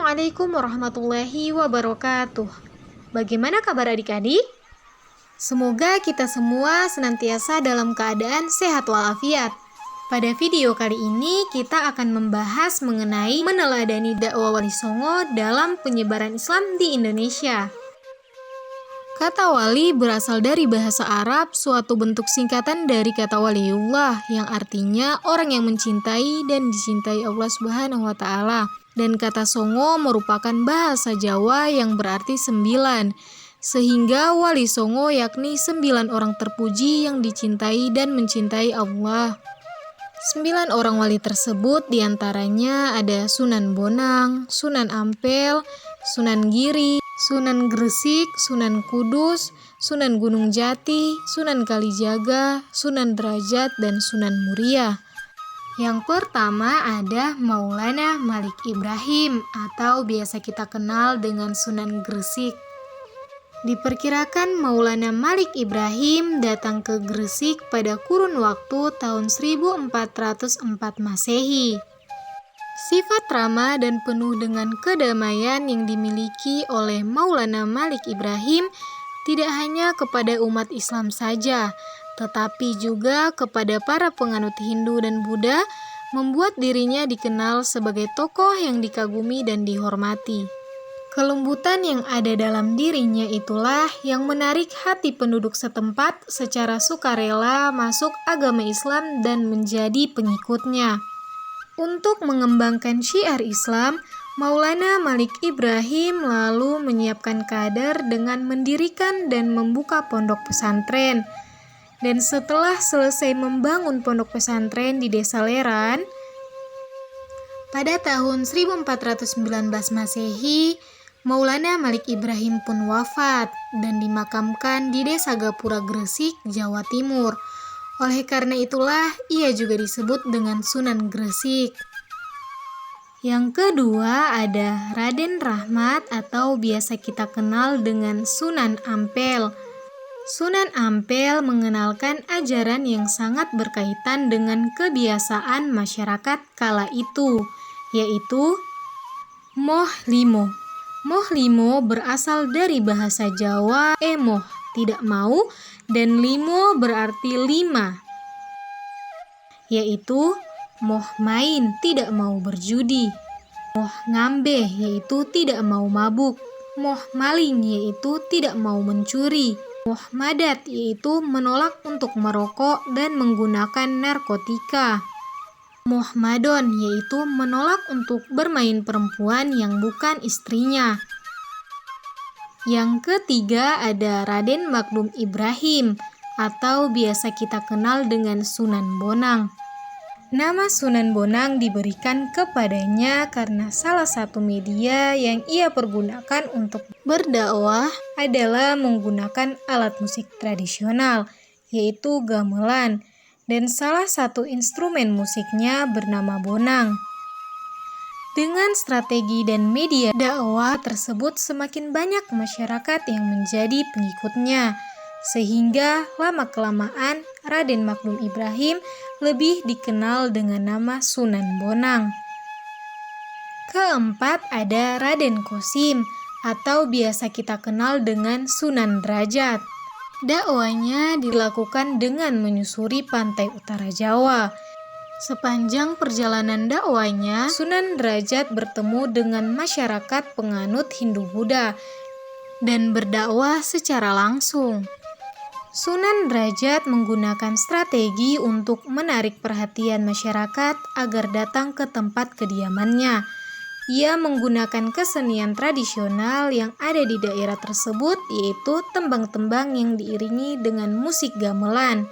Assalamualaikum warahmatullahi wabarakatuh. Bagaimana kabar adik-adik? Semoga kita semua senantiasa dalam keadaan sehat walafiat. Pada video kali ini kita akan membahas mengenai meneladani dakwah Wali Songo dalam penyebaran Islam di Indonesia. Kata wali berasal dari bahasa Arab, suatu bentuk singkatan dari kata waliullah yang artinya orang yang mencintai dan dicintai Allah Subhanahu wa taala. Dan kata songo merupakan bahasa Jawa yang berarti 9. Sehingga Wali Songo yakni 9 orang terpuji yang dicintai dan mencintai Allah. 9 orang wali tersebut diantaranya ada Sunan Bonang, Sunan Ampel, Sunan Giri, Sunan Gresik, Sunan Kudus, Sunan Gunung Jati, Sunan Kalijaga, Sunan Derajat, dan Sunan Muria. Yang pertama ada Maulana Malik Ibrahim atau biasa kita kenal dengan Sunan Gresik. Diperkirakan Maulana Malik Ibrahim datang ke Gresik pada kurun waktu tahun 1404 Masehi. Sifat ramah dan penuh dengan kedamaian yang dimiliki oleh Maulana Malik Ibrahim tidak hanya kepada umat Islam saja, tetapi juga kepada para penganut Hindu dan Buddha, membuat dirinya dikenal sebagai tokoh yang dikagumi dan dihormati. Kelembutan yang ada dalam dirinya itulah yang menarik hati penduduk setempat secara sukarela masuk agama Islam dan menjadi pengikutnya. Untuk mengembangkan syiar Islam, Maulana Malik Ibrahim lalu menyiapkan kader dengan mendirikan dan membuka pondok pesantren. Dan setelah selesai membangun pondok pesantren di Desa Leran, pada tahun 1419 Masehi, Maulana Malik Ibrahim pun wafat dan dimakamkan di Desa Gapura Gresik, Jawa Timur. Oleh karena itulah ia juga disebut dengan Sunan Gresik. Yang kedua ada Raden Rahmat atau biasa kita kenal dengan Sunan Ampel. Sunan Ampel mengenalkan ajaran yang sangat berkaitan dengan kebiasaan masyarakat kala itu, yaitu Moh Limo. Moh Limo berasal dari bahasa Jawa emoh, tidak mau, dan limo berarti 5, yaitu moh main, tidak mau berjudi, moh ngambe, yaitu tidak mau mabuk, moh maling, yaitu tidak mau mencuri, moh madat, yaitu menolak untuk merokok dan menggunakan narkotika, moh madon, yaitu menolak untuk bermain perempuan yang bukan istrinya. Yang ketiga ada Raden Magdum Ibrahim atau biasa kita kenal dengan Sunan Bonang. Nama Sunan Bonang diberikan kepadanya karena salah satu media yang ia pergunakan untuk berdakwah adalah menggunakan alat musik tradisional, yaitu gamelan, dan salah satu instrumen musiknya bernama bonang. Dengan strategi dan media dakwah tersebut semakin banyak masyarakat yang menjadi pengikutnya, sehingga lama-kelamaan Raden Magdum Ibrahim lebih dikenal dengan nama Sunan Bonang. Keempat ada Raden Kosim atau biasa kita kenal dengan Sunan Derajat. Dakwahnya dilakukan dengan menyusuri pantai utara Jawa. Sepanjang perjalanan dakwahnya, Sunan Derajat bertemu dengan masyarakat penganut Hindu-Buddha dan berdakwah secara langsung. Sunan Derajat menggunakan strategi untuk menarik perhatian masyarakat agar datang ke tempat kediamannya. Ia menggunakan kesenian tradisional yang ada di daerah tersebut, yaitu tembang-tembang yang diiringi dengan musik gamelan.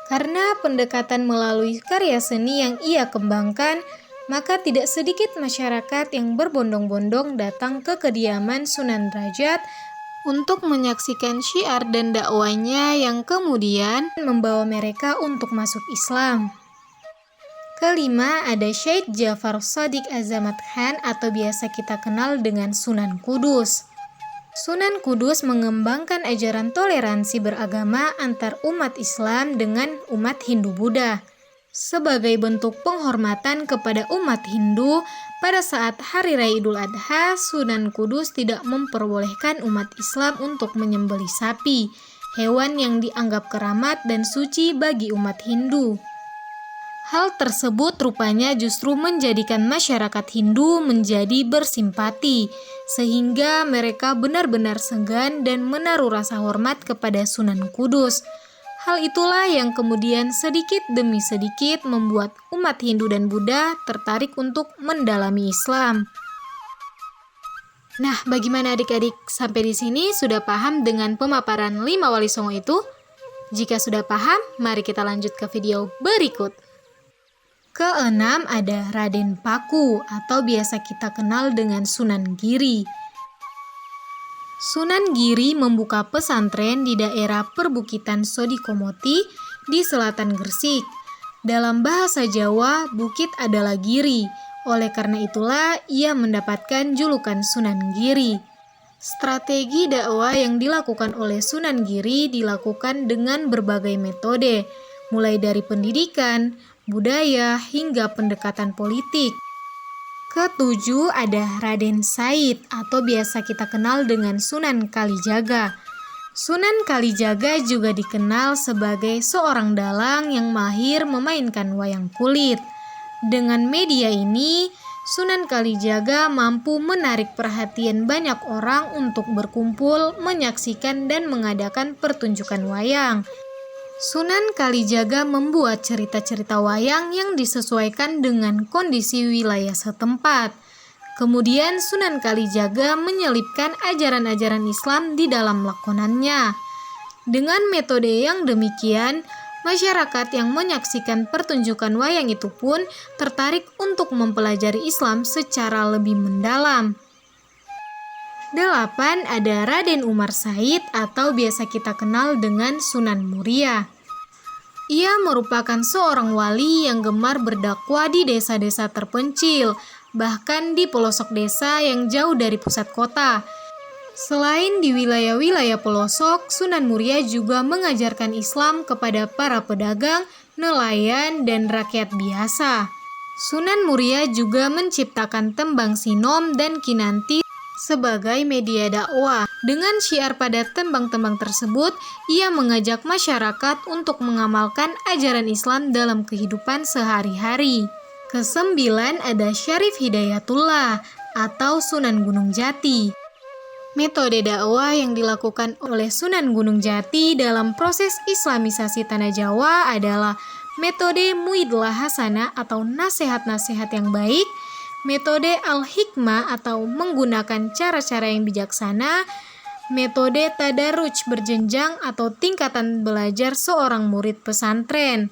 Karena pendekatan melalui karya seni yang ia kembangkan, maka tidak sedikit masyarakat yang berbondong-bondong datang ke kediaman Sunan Derajat untuk menyaksikan syiar dan dakwahnya yang kemudian membawa mereka untuk masuk Islam. Kelima ada Syed Jafar Shadiq Azamat Khan atau biasa kita kenal dengan Sunan Kudus. Sunan Kudus mengembangkan ajaran toleransi beragama antar umat Islam dengan umat Hindu-Buddha. Sebagai bentuk penghormatan kepada umat Hindu, pada saat Hari Raya Idul Adha, Sunan Kudus tidak memperbolehkan umat Islam untuk menyembelih sapi, hewan yang dianggap keramat dan suci bagi umat Hindu. Hal tersebut rupanya justru menjadikan masyarakat Hindu menjadi bersimpati, sehingga mereka benar-benar segan dan menaruh rasa hormat kepada Sunan Kudus. Hal itulah yang kemudian sedikit demi sedikit membuat umat Hindu dan Buddha tertarik untuk mendalami Islam. Nah, bagaimana adik-adik? Sampai di sini sudah paham dengan pemaparan 5 wali songo itu? Jika sudah paham, mari kita lanjut ke video berikut. Keenam ada Raden Paku atau biasa kita kenal dengan Sunan Giri. Sunan Giri membuka pesantren di daerah perbukitan Sodikomoti di selatan Gresik. Dalam bahasa Jawa, bukit adalah giri. Oleh karena itulah ia mendapatkan julukan Sunan Giri. Strategi dakwah yang dilakukan oleh Sunan Giri dilakukan dengan berbagai metode, mulai dari pendidikan, budaya, hingga pendekatan politik. Ketujuh ada Raden Said atau biasa kita kenal dengan Sunan Kalijaga. Sunan Kalijaga juga dikenal sebagai seorang dalang yang mahir memainkan wayang kulit. Dengan media ini, Sunan Kalijaga mampu menarik perhatian banyak orang untuk berkumpul, menyaksikan dan mengadakan pertunjukan wayang. Sunan Kalijaga membuat cerita-cerita wayang yang disesuaikan dengan kondisi wilayah setempat. Kemudian Sunan Kalijaga menyelipkan ajaran-ajaran Islam di dalam lakonannya. Dengan metode yang demikian, masyarakat yang menyaksikan pertunjukan wayang itu pun tertarik untuk mempelajari Islam secara lebih mendalam. 8. Ada Raden Umar Said atau biasa kita kenal dengan Sunan Muria. Ia merupakan seorang wali yang gemar berdakwah di desa-desa terpencil, bahkan di pelosok desa yang jauh dari pusat kota. Selain di wilayah-wilayah pelosok, Sunan Muria juga mengajarkan Islam kepada para pedagang, nelayan, dan rakyat biasa. Sunan Muria juga menciptakan tembang sinom dan kinanti sebagai media dakwah. Dengan syiar pada tembang-tembang tersebut, ia mengajak masyarakat untuk mengamalkan ajaran Islam dalam kehidupan sehari-hari. Kesembilan ada Syarif Hidayatullah atau Sunan Gunung Jati. Metode dakwah yang dilakukan oleh Sunan Gunung Jati dalam proses Islamisasi Tanah Jawa adalah metode Muidlah Hasanah atau nasihat-nasihat yang baik, metode Al-Hikmah atau menggunakan cara-cara yang bijaksana, metode Tadarruj berjenjang atau tingkatan belajar seorang murid pesantren.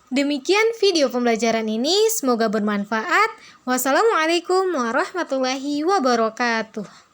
Demikian video pembelajaran ini, semoga bermanfaat. Wassalamualaikum warahmatullahi wabarakatuh.